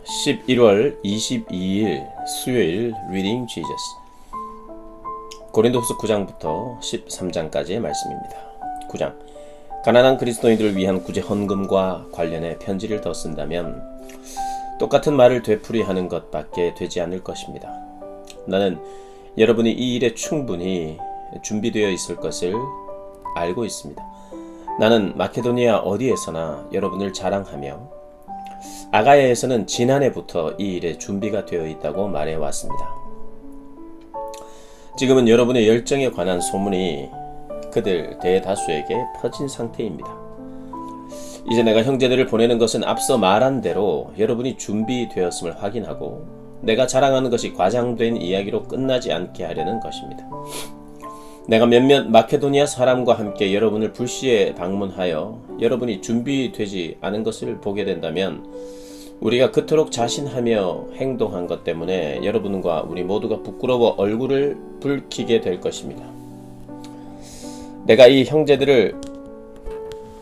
11월 22일 수요일 리딩 지저스 고린도후서 9장부터 13장까지의 말씀입니다. 9장 가난한 그리스도인들을 위한 구제 헌금과 관련해 편지를 더 쓴다면 똑같은 말을 되풀이하는 것밖에 되지 않을 것입니다. 나는 여러분이 이 일에 충분히 준비되어 있을 것을 알고 있습니다. 나는 마케도니아 어디에서나 여러분을 자랑하며 아가야에서는 지난해부터 이 일에 준비가 되어 있다고 말해왔습니다. 지금은 여러분의 열정에 관한 소문이 그들 대다수에게 퍼진 상태입니다. 이제 내가 형제들을 보내는 것은 앞서 말한 대로 여러분이 준비되었음을 확인하고 내가 자랑하는 것이 과장된 이야기로 끝나지 않게 하려는 것입니다. 내가 몇몇 마케도니아 사람과 함께 여러분을 불시에 방문하여 여러분이 준비되지 않은 것을 보게 된다면 우리가 그토록 자신하며 행동한 것 때문에 여러분과 우리 모두가 부끄러워 얼굴을 붉히게 될 것입니다. 내가 이 형제들을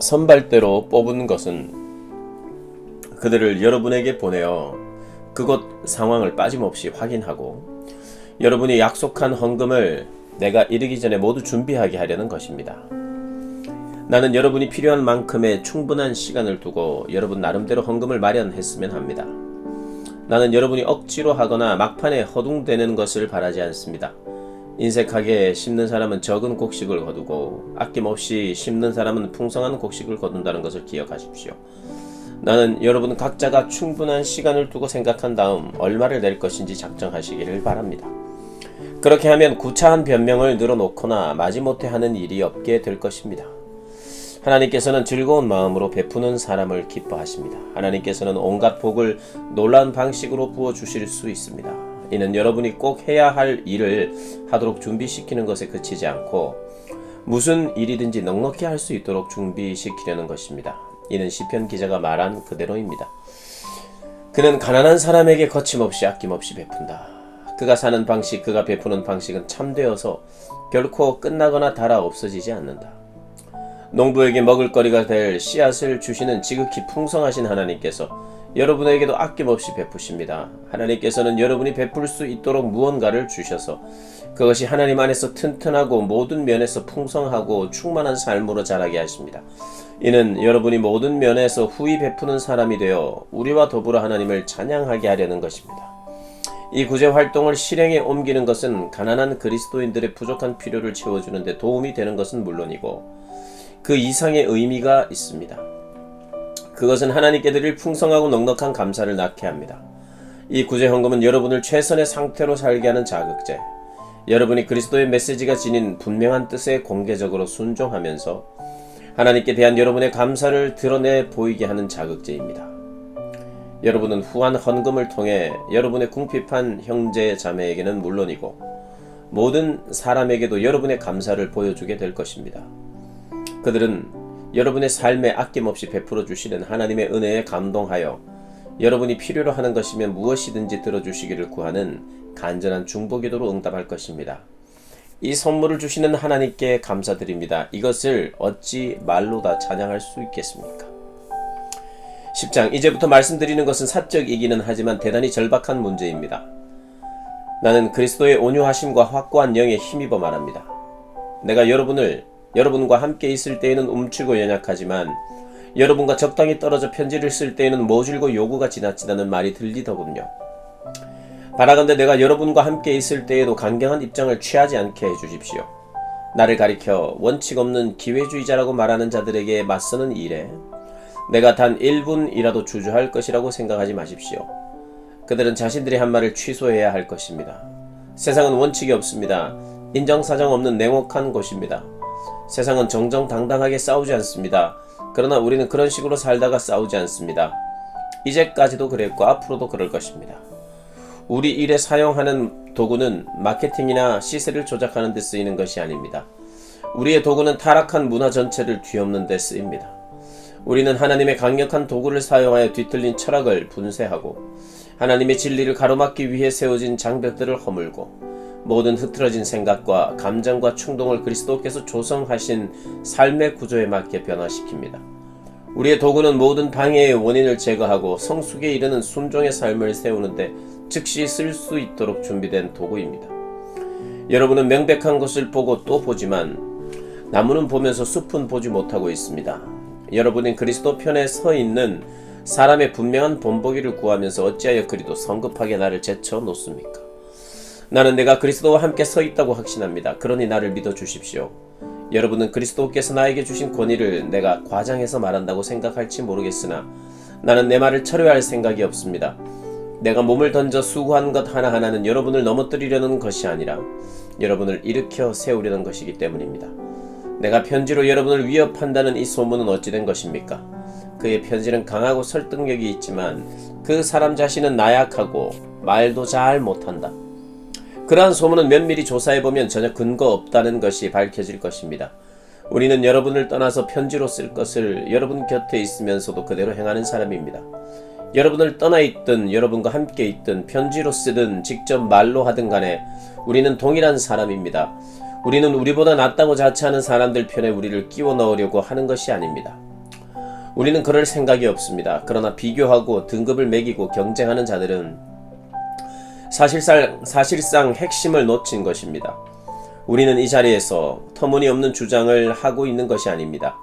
선발대로 뽑은 것은 그들을 여러분에게 보내어 그곳 상황을 빠짐없이 확인하고 여러분이 약속한 헌금을 내가 이르기 전에 모두 준비하게 하려는 것입니다. 나는 여러분이 필요한 만큼의 충분한 시간을 두고 여러분 나름대로 헌금을 마련했으면 합니다. 나는 여러분이 억지로 하거나 막판에 허둥대는 것을 바라지 않습니다. 인색하게 심는 사람은 적은 곡식을 거두고 아낌없이 심는 사람은 풍성한 곡식을 거둔다는 것을 기억하십시오. 나는 여러분 각자가 충분한 시간을 두고 생각한 다음 얼마를 낼 것인지 작정하시기를 바랍니다. 그렇게 하면 구차한 변명을 늘어놓거나 마지못해 하는 일이 없게 될 것입니다. 하나님께서는 즐거운 마음으로 베푸는 사람을 기뻐하십니다. 하나님께서는 온갖 복을 놀라운 방식으로 부어주실 수 있습니다. 이는 여러분이 꼭 해야 할 일을 하도록 준비시키는 것에 그치지 않고 무슨 일이든지 넉넉히 할 수 있도록 준비시키려는 것입니다. 이는 시편 기자가 말한 그대로입니다. 그는 가난한 사람에게 거침없이 아낌없이 베푼다. 그가 사는 방식, 그가 베푸는 방식은 참되어서 결코 끝나거나 닳아 없어지지 않는다. 농부에게 먹을거리가 될 씨앗을 주시는 지극히 풍성하신 하나님께서 여러분에게도 아낌없이 베푸십니다. 하나님께서는 여러분이 베풀 수 있도록 무언가를 주셔서 그것이 하나님 안에서 튼튼하고 모든 면에서 풍성하고 충만한 삶으로 자라게 하십니다. 이는 여러분이 모든 면에서 후히 베푸는 사람이 되어 우리와 더불어 하나님을 찬양하게 하려는 것입니다. 이 구제 활동을 실행에 옮기는 것은 가난한 그리스도인들의 부족한 필요를 채워주는 데 도움이 되는 것은 물론이고 그 이상의 의미가 있습니다. 그것은 하나님께 드릴 풍성하고 넉넉한 감사를 낳게 합니다. 이 구제 헌금은 여러분을 최선의 상태로 살게 하는 자극제, 여러분이 그리스도의 메시지가 지닌 분명한 뜻에 공개적으로 순종하면서 하나님께 대한 여러분의 감사를 드러내 보이게 하는 자극제입니다. 여러분은 후한 헌금을 통해 여러분의 궁핍한 형제 자매에게는 물론이고 모든 사람에게도 여러분의 감사를 보여주게 될 것입니다. 그들은 여러분의 삶에 아낌없이 베풀어 주시는 하나님의 은혜에 감동하여 여러분이 필요로 하는 것이면 무엇이든지 들어주시기를 구하는 간절한 중보기도로 응답할 것입니다. 이 선물을 주시는 하나님께 감사드립니다. 이것을 어찌 말로 다 찬양할 수 있겠습니까? 10장 이제부터 말씀드리는 것은 사적이기는 하지만 대단히 절박한 문제입니다. 나는 그리스도의 온유하심과 확고한 영에 힘입어 말합니다. 내가 여러분과 함께 있을 때에는 움츠고 연약하지만 여러분과 적당히 떨어져 편지를 쓸 때에는 모질고 요구가 지나치다는 말이 들리더군요. 바라건대 내가 여러분과 함께 있을 때에도 강경한 입장을 취하지 않게 해주십시오. 나를 가리켜 원칙 없는 기회주의자라고 말하는 자들에게 맞서는 일에 내가 단 1분이라도 주저할 것이라고 생각하지 마십시오. 그들은 자신들의 한 말을 취소해야 할 것입니다. 세상은 원칙이 없습니다. 인정사정 없는 냉혹한 곳입니다. 세상은 정정당당하게 싸우지 않습니다. 그러나 우리는 그런 식으로 살다가 싸우지 않습니다. 이제까지도 그랬고 앞으로도 그럴 것입니다. 우리 일에 사용하는 도구는 마케팅이나 시세를 조작하는 데 쓰이는 것이 아닙니다. 우리의 도구는 타락한 문화 전체를 뒤엎는 데 쓰입니다. 우리는 하나님의 강력한 도구를 사용하여 뒤틀린 철학을 분쇄하고 하나님의 진리를 가로막기 위해 세워진 장벽들을 허물고 모든 흐트러진 생각과 감정과 충동을 그리스도께서 조성하신 삶의 구조에 맞게 변화시킵니다. 우리의 도구는 모든 방해의 원인을 제거하고 성숙에 이르는 순종의 삶을 세우는데 즉시 쓸 수 있도록 준비된 도구입니다. 여러분은 명백한 것을 보고 또 보지만 나무는 보면서 숲은 보지 못하고 있습니다. 여러분은 그리스도 편에 서 있는 사람의 분명한 본보기를 구하면서 어찌하여 그리도 성급하게 나를 제쳐 놓습니까? 나는 내가 그리스도와 함께 서 있다고 확신합니다. 그러니 나를 믿어 주십시오. 여러분은 그리스도께서 나에게 주신 권위를 내가 과장해서 말한다고 생각할지 모르겠으나 나는 내 말을 철회할 생각이 없습니다. 내가 몸을 던져 수고한 것 하나하나는 여러분을 넘어뜨리려는 것이 아니라 여러분을 일으켜 세우려는 것이기 때문입니다. 내가 편지로 여러분을 위협한다는 이 소문은 어찌 된 것입니까? 그의 편지는 강하고 설득력이 있지만 그 사람 자신은 나약하고 말도 잘 못한다. 그러한 소문은 면밀히 조사해보면 전혀 근거 없다는 것이 밝혀질 것입니다. 우리는 여러분을 떠나서 편지로 쓸 것을 여러분 곁에 있으면서도 그대로 행하는 사람입니다. 여러분을 떠나 있든 여러분과 함께 있든 편지로 쓰든 직접 말로 하든 간에 우리는 동일한 사람입니다. 우리는 우리보다 낫다고 자처하는 사람들 편에 우리를 끼워 넣으려고 하는 것이 아닙니다. 우리는 그럴 생각이 없습니다. 그러나 비교하고 등급을 매기고 경쟁하는 자들은 사실상 핵심을 놓친 것입니다. 우리는 이 자리에서 터무니없는 주장을 하고 있는 것이 아닙니다.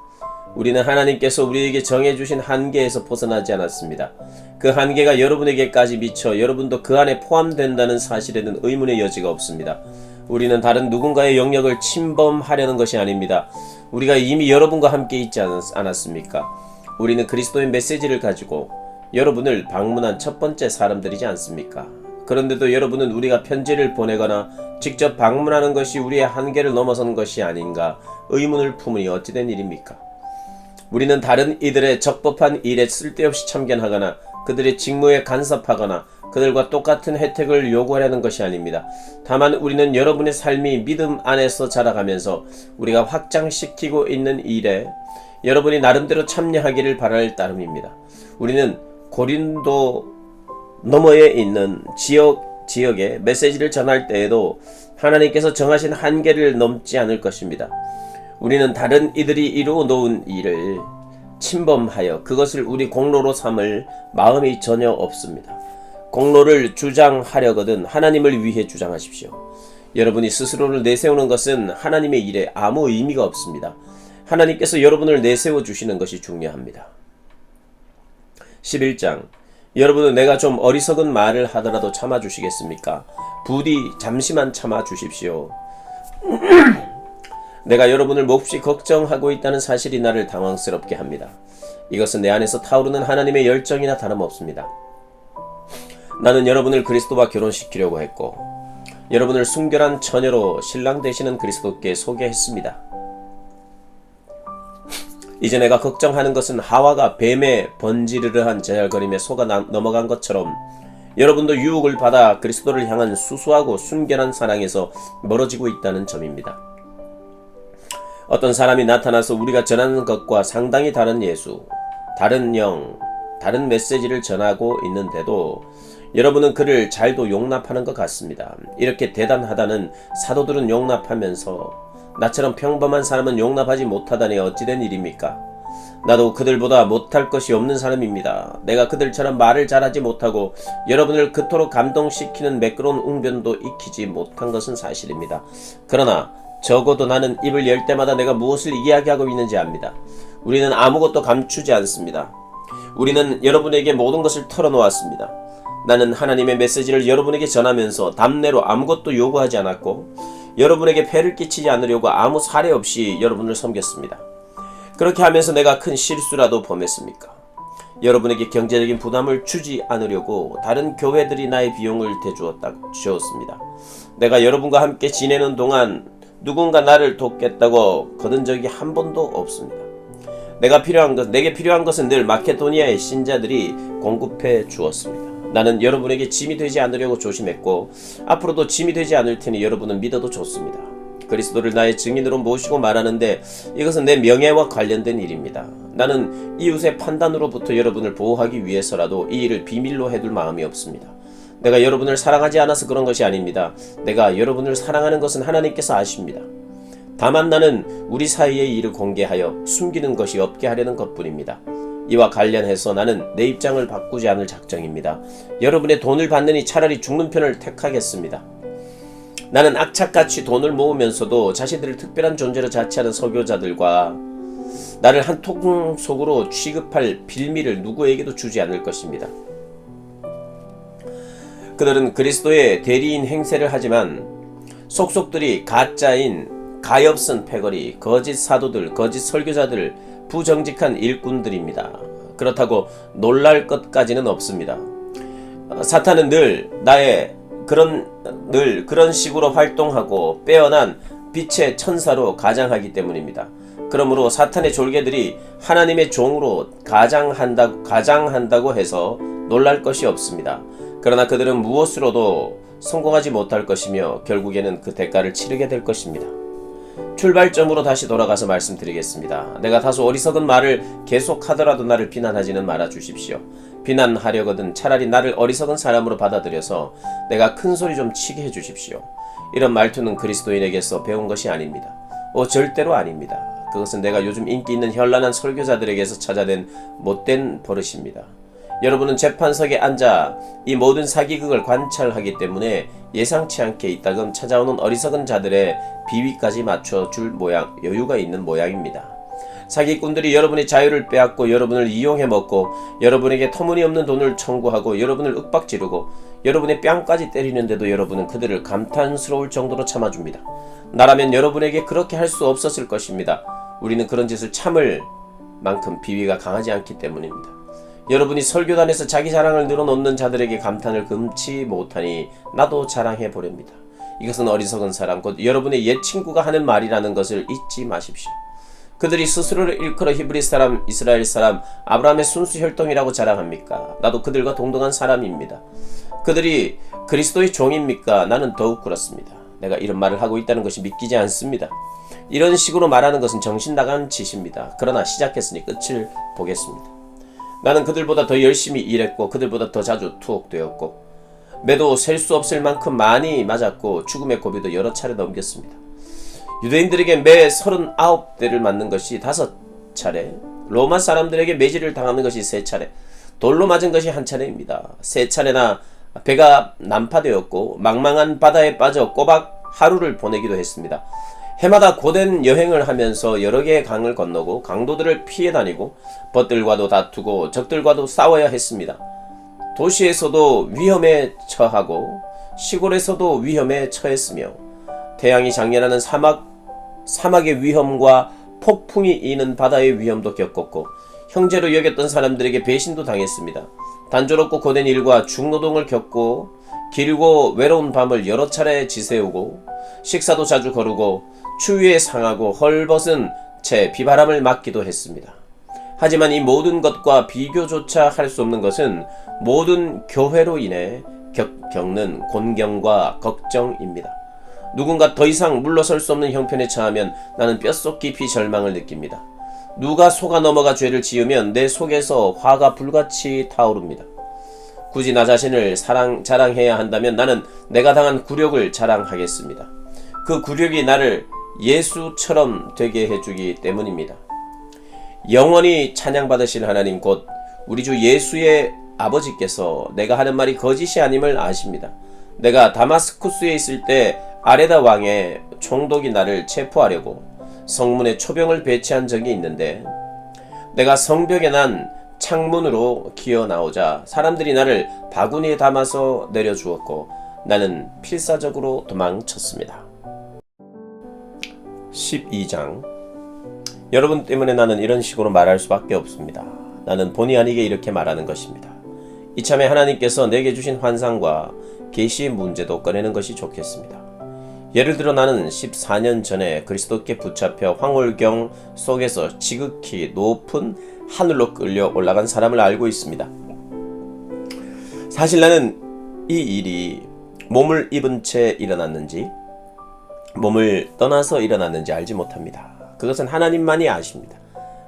우리는 하나님께서 우리에게 정해주신 한계에서 벗어나지 않았습니다. 그 한계가 여러분에게까지 미쳐 여러분도 그 안에 포함된다는 사실에는 의문의 여지가 없습니다. 우리는 다른 누군가의 영역을 침범하려는 것이 아닙니다. 우리가 이미 여러분과 함께 있지 않았습니까? 우리는 그리스도의 메시지를 가지고 여러분을 방문한 첫 번째 사람들이지 않습니까? 그런데도 여러분은 우리가 편지를 보내거나 직접 방문하는 것이 우리의 한계를 넘어선 것이 아닌가 의문을 품으니 어찌된 일입니까? 우리는 다른 이들의 적법한 일에 쓸데없이 참견하거나 그들의 직무에 간섭하거나 그들과 똑같은 혜택을 요구하려는 것이 아닙니다. 다만 우리는 여러분의 삶이 믿음 안에서 자라가면서 우리가 확장시키고 있는 일에 여러분이 나름대로 참여하기를 바랄 따름입니다. 우리는 고린도 너머에 있는 지역에 메시지를 전할 때에도 하나님께서 정하신 한계를 넘지 않을 것입니다. 우리는 다른 이들이 이루어 놓은 일을 침범하여 그것을 우리 공로로 삼을 마음이 전혀 없습니다. 공로를 주장하려거든 하나님을 위해 주장하십시오. 여러분이 스스로를 내세우는 것은 하나님의 일에 아무 의미가 없습니다. 하나님께서 여러분을 내세워 주시는 것이 중요합니다. 11장 여러분은 내가 좀 어리석은 말을 하더라도 참아주시겠습니까? 부디 잠시만 참아주십시오. 내가 여러분을 몹시 걱정하고 있다는 사실이 나를 당황스럽게 합니다. 이것은 내 안에서 타오르는 하나님의 열정이나 다름없습니다. 나는 여러분을 그리스도와 결혼시키려고 했고 여러분을 순결한 처녀로 신랑 되시는 그리스도께 소개했습니다. 이제 내가 걱정하는 것은 하와가 뱀의 번지르르한 제잘거림에 속아 넘어간 것처럼 여러분도 유혹을 받아 그리스도를 향한 수수하고 순결한 사랑에서 멀어지고 있다는 점입니다. 어떤 사람이 나타나서 우리가 전하는 것과 상당히 다른 예수, 다른 영, 다른 메시지를 전하고 있는데도 여러분은 그를 잘도 용납하는 것 같습니다. 이렇게 대단하다는 사도들은 용납하면서 나처럼 평범한 사람은 용납하지 못하다니 어찌된 일입니까? 나도 그들보다 못할 것이 없는 사람입니다. 내가 그들처럼 말을 잘하지 못하고 여러분을 그토록 감동시키는 매끄러운 웅변도 익히지 못한 것은 사실입니다. 그러나 적어도 나는 입을 열 때마다 내가 무엇을 이야기하고 있는지 압니다. 우리는 아무것도 감추지 않습니다. 우리는 여러분에게 모든 것을 털어놓았습니다. 나는 하나님의 메시지를 여러분에게 전하면서 답례로 아무것도 요구하지 않았고 여러분에게 폐를 끼치지 않으려고 아무 사례 없이 여러분을 섬겼습니다. 그렇게 하면서 내가 큰 실수라도 범했습니까? 여러분에게 경제적인 부담을 주지 않으려고 다른 교회들이 나의 비용을 대주었습니다. 내가 여러분과 함께 지내는 동안 누군가 나를 돕겠다고 거둔 적이 한 번도 없습니다. 내게 필요한 것은 늘 마케도니아의 신자들이 공급해 주었습니다. 나는 여러분에게 짐이 되지 않으려고 조심했고 앞으로도 짐이 되지 않을 테니 여러분은 믿어도 좋습니다. 그리스도를 나의 증인으로 모시고 말하는데 이것은 내 명예와 관련된 일입니다. 나는 이웃의 판단으로부터 여러분을 보호하기 위해서라도 이 일을 비밀로 해둘 마음이 없습니다. 내가 여러분을 사랑하지 않아서 그런 것이 아닙니다. 내가 여러분을 사랑하는 것은 하나님께서 아십니다. 다만 나는 우리 사이의 일을 공개하여 숨기는 것이 없게 하려는 것뿐입니다. 이와 관련해서 나는 내 입장을 바꾸지 않을 작정입니다. 여러분의 돈을 받느니 차라리 죽는 편을 택하겠습니다. 나는 악착같이 돈을 모으면서도 자신들을 특별한 존재로 자처하는 설교자들과 나를 한 통 속으로 취급할 빌미를 누구에게도 주지 않을 것입니다. 그들은 그리스도의 대리인 행세를 하지만 속속들이 가짜인 가엾은 패거리, 거짓 사도들, 거짓 설교자들, 부정직한 일꾼들입니다. 그렇다고 놀랄 것까지는 없습니다. 사탄은 늘 그런 식으로 활동하고 빼어난 빛의 천사로 가장하기 때문입니다. 그러므로 사탄의 졸개들이 하나님의 종으로 가장한다고 해서 놀랄 것이 없습니다. 그러나 그들은 무엇으로도 성공하지 못할 것이며 결국에는 그 대가를 치르게 될 것입니다. 출발점으로 다시 돌아가서 말씀드리겠습니다. 내가 다소 어리석은 말을 계속하더라도 나를 비난하지는 말아 주십시오. 비난하려거든 차라리 나를 어리석은 사람으로 받아들여서 내가 큰 소리 좀 치게 해주십시오. 이런 말투는 그리스도인에게서 배운 것이 아닙니다. 절대로 아닙니다. 그것은 내가 요즘 인기 있는 현란한 설교자들에게서 찾아낸 못된 버릇입니다. 여러분은 재판석에 앉아 이 모든 사기극을 관찰하기 때문에 예상치 않게 이따금 찾아오는 어리석은 자들의 비위까지 맞춰줄 여유가 있는 모양입니다. 사기꾼들이 여러분의 자유를 빼앗고 여러분을 이용해 먹고 여러분에게 터무니없는 돈을 청구하고 여러분을 윽박지르고 여러분의 뺨까지 때리는데도 여러분은 그들을 감탄스러울 정도로 참아줍니다. 나라면 여러분에게 그렇게 할 수 없었을 것입니다. 우리는 그런 짓을 참을 만큼 비위가 강하지 않기 때문입니다. 여러분이 설교단에서 자기 자랑을 늘어놓는 자들에게 감탄을 금치 못하니 나도 자랑해 보렵니다. 이것은 어리석은 사람, 곧 여러분의 옛 친구가 하는 말이라는 것을 잊지 마십시오. 그들이 스스로를 일컬어 히브리 사람, 이스라엘 사람, 아브라함의 순수 혈통이라고 자랑합니까? 나도 그들과 동등한 사람입니다. 그들이 그리스도의 종입니까? 나는 더욱 그렇습니다. 내가 이런 말을 하고 있다는 것이 믿기지 않습니다. 이런 식으로 말하는 것은 정신 나간 짓입니다. 그러나 시작했으니 끝을 보겠습니다. 나는 그들보다 더 열심히 일했고 그들보다 더 자주 투옥되었고 매도 셀 수 없을 만큼 많이 맞았고 죽음의 고비도 여러 차례 넘겼습니다. 유대인들에게 매 39대를 맞는 것이 5차례, 로마 사람들에게 매질을 당하는 것이 3차례, 돌로 맞은 것이 1차례입니다. 3차례나 배가 난파되었고 망망한 바다에 빠져 꼬박 하루를 보내기도 했습니다. 해마다 고된 여행을 하면서 여러 개의 강을 건너고 강도들을 피해 다니고 벗들과도 다투고 적들과도 싸워야 했습니다. 도시에서도 위험에 처하고 시골에서도 위험에 처했으며 태양이 장렬하는 사막의 위험과 폭풍이 이는 바다의 위험도 겪었고 형제로 여겼던 사람들에게 배신도 당했습니다. 단조롭고 고된 일과 중노동을 겪고 길고 외로운 밤을 여러 차례 지새우고 식사도 자주 거르고 추위에 상하고 헐벗은 채 비바람을 맞기도 했습니다. 하지만 이 모든 것과 비교조차 할 수 없는 것은 모든 교회로 인해 겪는 곤경과 걱정입니다. 누군가 더 이상 물러설 수 없는 형편에 처하면 나는 뼛속 깊이 절망을 느낍니다. 누가 속아 넘어가 죄를 지으면 내 속에서 화가 불같이 타오릅니다. 굳이 나 자신을 자랑해야 한다면 나는 내가 당한 굴욕을 자랑하겠습니다. 그 굴욕이 나를 예수처럼 되게 해주기 때문입니다. 영원히 찬양받으실 하나님 곧 우리 주 예수의 아버지께서 내가 하는 말이 거짓이 아님을 아십니다. 내가 다마스쿠스에 있을 때 아레다 왕의 총독이 나를 체포하려고 성문에 초병을 배치한 적이 있는데 내가 성벽에 난 창문으로 기어 나오자 사람들이 나를 바구니에 담아서 내려주었고 나는 필사적으로 도망쳤습니다. 12장 여러분 때문에 나는 이런 식으로 말할 수밖에 없습니다. 나는 본의 아니게 이렇게 말하는 것입니다. 이참에 하나님께서 내게 주신 환상과 계시의 문제도 꺼내는 것이 좋겠습니다. 예를 들어 나는 14년 전에 그리스도께 붙잡혀 황홀경 속에서 지극히 높은 하늘로 끌려 올라간 사람을 알고 있습니다. 사실 나는 이 일이 몸을 입은 채 일어났는지 몸을 떠나서 일어났는지 알지 못합니다. 그것은 하나님만이 아십니다.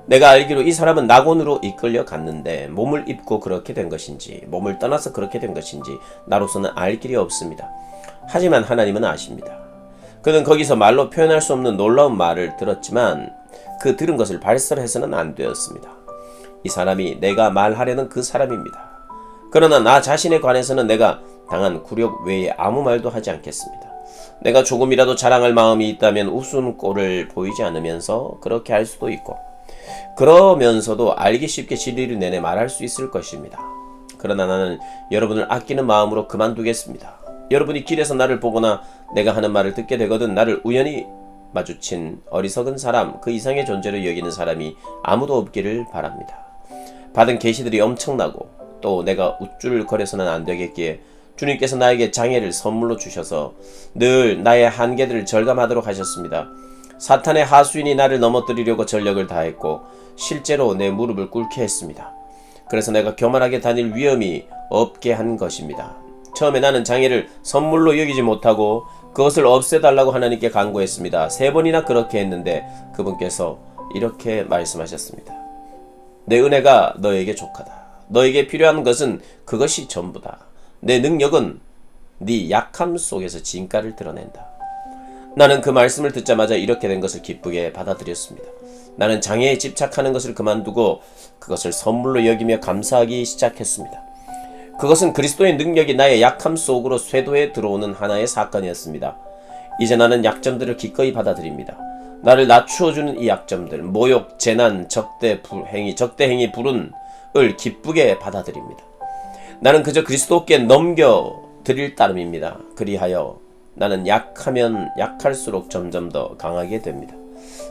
내가 알기로 이 사람은 낙원으로 이끌려 갔는데 몸을 입고 그렇게 된 것인지 몸을 떠나서 그렇게 된 것인지 나로서는 알 길이 없습니다. 하지만 하나님은 아십니다. 그는 거기서 말로 표현할 수 없는 놀라운 말을 들었지만 그 들은 것을 발설해서는 안 되었습니다. 이 사람이 내가 말하려는 그 사람입니다. 그러나 나 자신에 관해서는 내가 당한 굴욕 외에 아무 말도 하지 않겠습니다. 내가 조금이라도 자랑할 마음이 있다면 웃음꼴을 보이지 않으면서 그렇게 할 수도 있고, 그러면서도 알기 쉽게 진리를 내내 말할 수 있을 것입니다. 그러나 나는 여러분을 아끼는 마음으로 그만두겠습니다. 여러분이 길에서 나를 보거나 내가 하는 말을 듣게 되거든 나를 우연히 마주친 어리석은 사람, 그 이상의 존재로 여기는 사람이 아무도 없기를 바랍니다. 받은 계시들이 엄청나고 또 내가 우쭐거려서는 안 되겠기에 주님께서 나에게 장애를 선물로 주셔서 늘 나의 한계들을 절감하도록 하셨습니다. 사탄의 하수인이 나를 넘어뜨리려고 전력을 다했고 실제로 내 무릎을 꿇게 했습니다. 그래서 내가 교만하게 다닐 위험이 없게 한 것입니다. 처음에 나는 장애를 선물로 여기지 못하고 그것을 없애달라고 하나님께 간구했습니다. 3번이나 그렇게 했는데 그분께서 이렇게 말씀하셨습니다. 내 은혜가 너에게 족하다. 너에게 필요한 것은 그것이 전부다. 내 능력은 네 약함 속에서 진가를 드러낸다. 나는 그 말씀을 듣자마자 이렇게 된 것을 기쁘게 받아들였습니다. 나는 장애에 집착하는 것을 그만두고 그것을 선물로 여기며 감사하기 시작했습니다. 그것은 그리스도의 능력이 나의 약함 속으로 쇄도해 들어오는 하나의 사건이었습니다. 이제 나는 약점들을 기꺼이 받아들입니다. 나를 낮추어주는 이 약점들, 모욕, 재난, 적대행위, 불운을 기쁘게 받아들입니다. 나는 그저 그리스도께 넘겨드릴 따름입니다. 그리하여 나는 약하면 약할수록 점점 더 강하게 됩니다.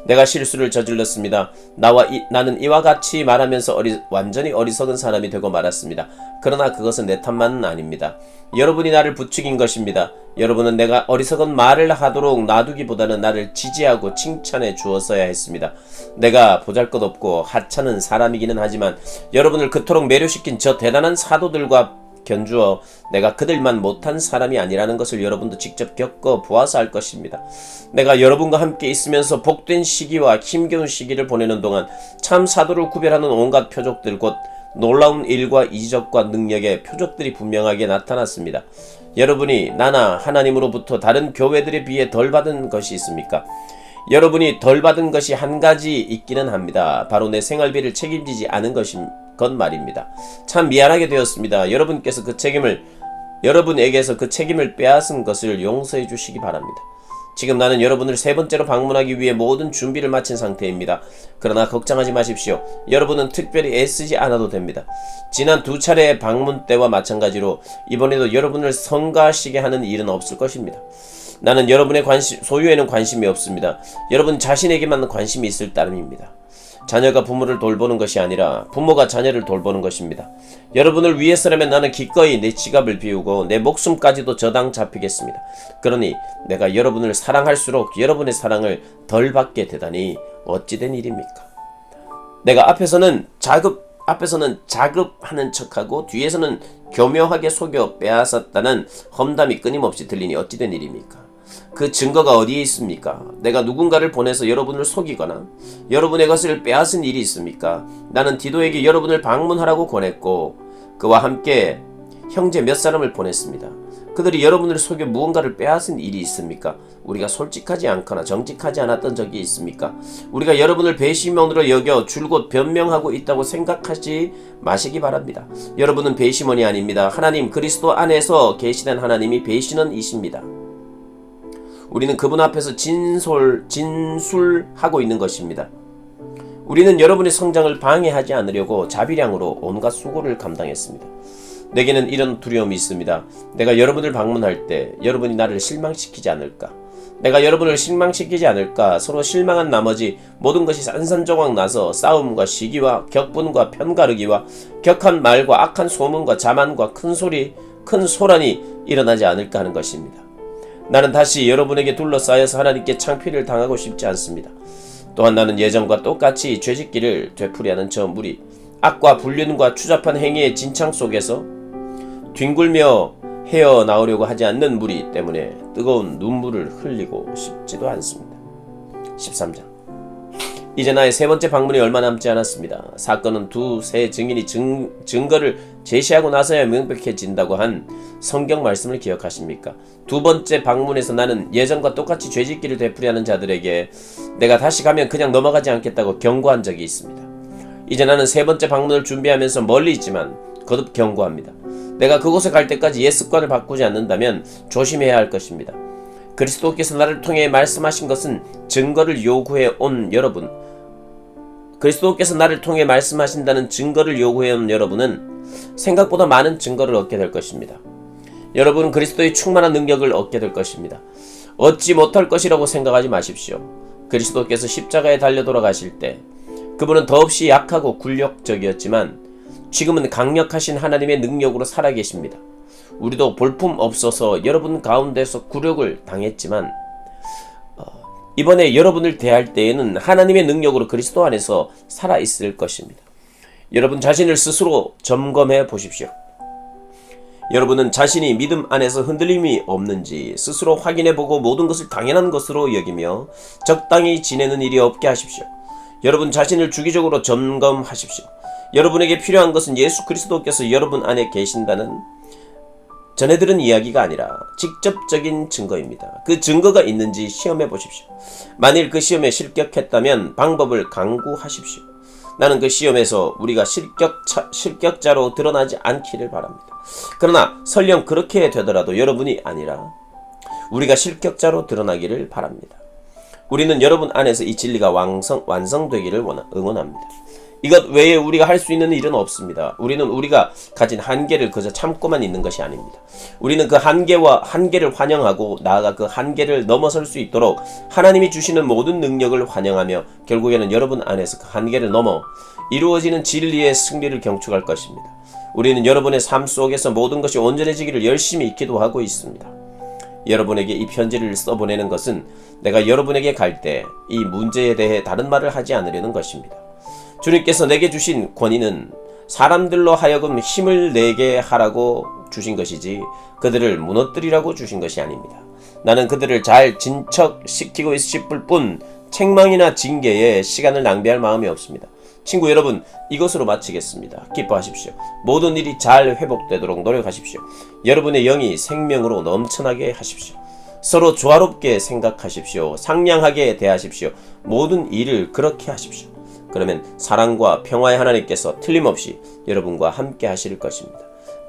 내가 실수를 저질렀습니다. 나는 이와 같이 말하면서 완전히 어리석은 사람이 되고 말았습니다. 그러나 그것은 내 탓만은 아닙니다. 여러분이 나를 부추긴 것입니다. 여러분은 내가 어리석은 말을 하도록 놔두기보다는 나를 지지하고 칭찬해 주었어야 했습니다. 내가 보잘것없고 하찮은 사람이기는 하지만 여러분을 그토록 매료시킨 저 대단한 사도들과 견주어 내가 그들만 못한 사람이 아니라는 것을 여러분도 직접 겪어 보아서 알 것입니다. 내가 여러분과 함께 있으면서 복된 시기와 힘겨운 시기를 보내는 동안 참 사도를 구별하는 온갖 표적들, 곧 놀라운 일과 이적과 능력의 표적들이 분명하게 나타났습니다. 여러분이 나나 하나님으로부터 다른 교회들에 비해 덜 받은 것이 있습니까? 여러분이 덜 받은 것이 한 가지 있기는 합니다. 바로 내 생활비를 책임지지 않은 건 말입니다. 참 미안하게 되었습니다. 여러분에게서 그 책임을 빼앗은 것을 용서해 주시기 바랍니다. 지금 나는 여러분을 3번째로 방문하기 위해 모든 준비를 마친 상태입니다. 그러나 걱정하지 마십시오. 여러분은 특별히 애쓰지 않아도 됩니다. 지난 2차례의 방문 때와 마찬가지로 이번에도 여러분을 성가시게 하는 일은 없을 것입니다. 나는 여러분의 소유에는 관심이 없습니다. 여러분 자신에게만 관심이 있을 따름입니다. 자녀가 부모를 돌보는 것이 아니라 부모가 자녀를 돌보는 것입니다. 여러분을 위해서라면 나는 기꺼이 내 지갑을 비우고 내 목숨까지도 저당 잡히겠습니다. 그러니 내가 여러분을 사랑할수록 여러분의 사랑을 덜 받게 되다니 어찌된 일입니까? 내가 앞에서는 자급하는 척하고 뒤에서는 교묘하게 속여 빼앗았다는 험담이 끊임없이 들리니 어찌된 일입니까? 그 증거가 어디에 있습니까? 내가 누군가를 보내서 여러분을 속이거나 여러분의 것을 빼앗은 일이 있습니까? 나는 디도에게 여러분을 방문하라고 권했고 그와 함께 형제 몇 사람을 보냈습니다. 그들이 여러분을 속여 무언가를 빼앗은 일이 있습니까? 우리가 솔직하지 않거나 정직하지 않았던 적이 있습니까? 우리가 여러분을 배심원으로 여겨 줄곧 변명하고 있다고 생각하지 마시기 바랍니다. 여러분은 배심원이 아닙니다. 하나님 그리스도 안에서 계시된 하나님이 배신원이십니다. 우리는 그분 앞에서 진술하고 있는 것입니다. 우리는 여러분의 성장을 방해하지 않으려고 자비량으로 온갖 수고를 감당했습니다. 내게는 이런 두려움이 있습니다. 내가 여러분을 방문할 때 여러분이 나를 실망시키지 않을까? 내가 여러분을 실망시키지 않을까? 서로 실망한 나머지 모든 것이 산산조각 나서 싸움과 시기와 격분과 편가르기와 격한 말과 악한 소문과 자만과 큰 소란이 일어나지 않을까 하는 것입니다. 나는 다시 여러분에게 둘러싸여서 하나님께 창피를 당하고 싶지 않습니다. 또한 나는 예전과 똑같이 죄짓기를 되풀이하는 저 무리, 악과 불륜과 추잡한 행위의 진창 속에서 뒹굴며 헤어나오려고 하지 않는 무리 때문에 뜨거운 눈물을 흘리고 싶지도 않습니다. 13장. 이제 나의 세 번째 방문이 얼마 남지 않았습니다. 사건은 두세 증인이 증거를 제시하고 나서야 명백해진다고 한 성경 말씀을 기억하십니까? 두 번째 방문에서 나는 예전과 똑같이 죄짓기를 되풀이하는 자들에게 내가 다시 가면 그냥 넘어가지 않겠다고 경고한 적이 있습니다. 이제 나는 세 번째 방문을 준비하면서 멀리 있지만 거듭 경고합니다. 내가 그곳에 갈 때까지 옛 습관을 바꾸지 않는다면 조심해야 할 것입니다. 그리스도께서 나를 통해 말씀하신 것은 증거를 요구해 온 여러분, 그리스도께서 나를 통해 말씀하신다는 증거를 요구해 온 여러분은 생각보다 많은 증거를 얻게 될 것입니다. 여러분은 그리스도의 충만한 능력을 얻게 될 것입니다. 얻지 못할 것이라고 생각하지 마십시오. 그리스도께서 십자가에 달려 돌아가실 때 그분은 더없이 약하고 굴욕적이었지만 지금은 강력하신 하나님의 능력으로 살아계십니다. 우리도 볼품 없어서 여러분 가운데서 굴욕을 당했지만 이번에 여러분을 대할 때에는 하나님의 능력으로 그리스도 안에서 살아있을 것입니다. 여러분 자신을 스스로 점검해 보십시오. 여러분은 자신이 믿음 안에서 흔들림이 없는지 스스로 확인해보고 모든 것을 당연한 것으로 여기며 적당히 지내는 일이 없게 하십시오. 여러분 자신을 주기적으로 점검하십시오. 여러분에게 필요한 것은 예수 그리스도께서 여러분 안에 계신다는 전해들은 이야기가 아니라 직접적인 증거입니다. 그 증거가 있는지 시험해 보십시오. 만일 그 시험에 실격했다면 방법을 강구하십시오. 나는 그 시험에서 우리가 실격자로 드러나지 않기를 바랍니다. 그러나 설령 그렇게 되더라도 여러분이 아니라 우리가 실격자로 드러나기를 바랍니다. 우리는 여러분 안에서 이 진리가 완성되기를 응원합니다. 이것 외에 우리가 할 수 있는 일은 없습니다. 우리는 우리가 가진 한계를 그저 참고만 있는 것이 아닙니다. 우리는 그 한계를 환영하고 나아가 그 한계를 넘어설 수 있도록 하나님이 주시는 모든 능력을 환영하며 결국에는 여러분 안에서 그 한계를 넘어 이루어지는 진리의 승리를 경축할 것입니다. 우리는 여러분의 삶 속에서 모든 것이 온전해지기를 열심히 기도하고 있습니다. 여러분에게 이 편지를 써보내는 것은 내가 여러분에게 갈 때 이 문제에 대해 다른 말을 하지 않으려는 것입니다. 주님께서 내게 주신 권위는 사람들로 하여금 힘을 내게 하라고 주신 것이지 그들을 무너뜨리라고 주신 것이 아닙니다. 나는 그들을 잘 진척시키고 싶을 뿐 책망이나 징계에 시간을 낭비할 마음이 없습니다. 친구 여러분, 이것으로 마치겠습니다. 기뻐하십시오. 모든 일이 잘 회복되도록 노력하십시오. 여러분의 영이 생명으로 넘쳐나게 하십시오. 서로 조화롭게 생각하십시오. 상냥하게 대하십시오. 모든 일을 그렇게 하십시오. 그러면 사랑과 평화의 하나님께서 틀림없이 여러분과 함께 하실 것입니다.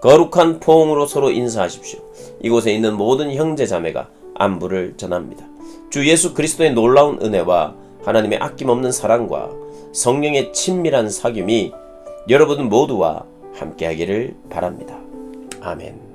거룩한 포옹으로 서로 인사하십시오. 이곳에 있는 모든 형제 자매가 안부를 전합니다. 주 예수 그리스도의 놀라운 은혜와 하나님의 아낌없는 사랑과 성령의 친밀한 사귐이 여러분 모두와 함께 하기를 바랍니다. 아멘.